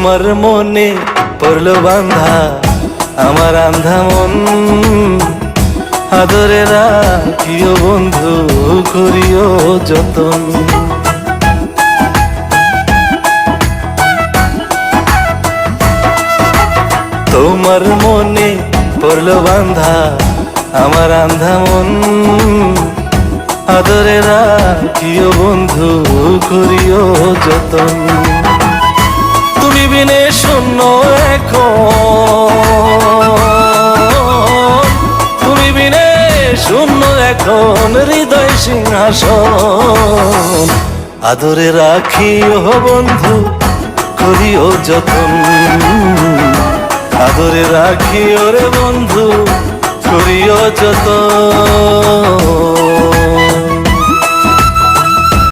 তোমার মনে পড়লো বান্ধা আমার আন্ধা মন, আদরে রাখিও বন্ধু করিও যতন। তোমার মনে পড়লো বান্ধা আমার আন্ধা মন, আদরে রাখিও বন্ধু করিও যতন। তুমি বিনে শূন্য এখন, তুমি বিনে শূন্য এখন হৃদয় সিংহাসন, আদরে রাখিও বন্ধু করিও যতন, আদরে রাখিও রে বন্ধু করিও যতন।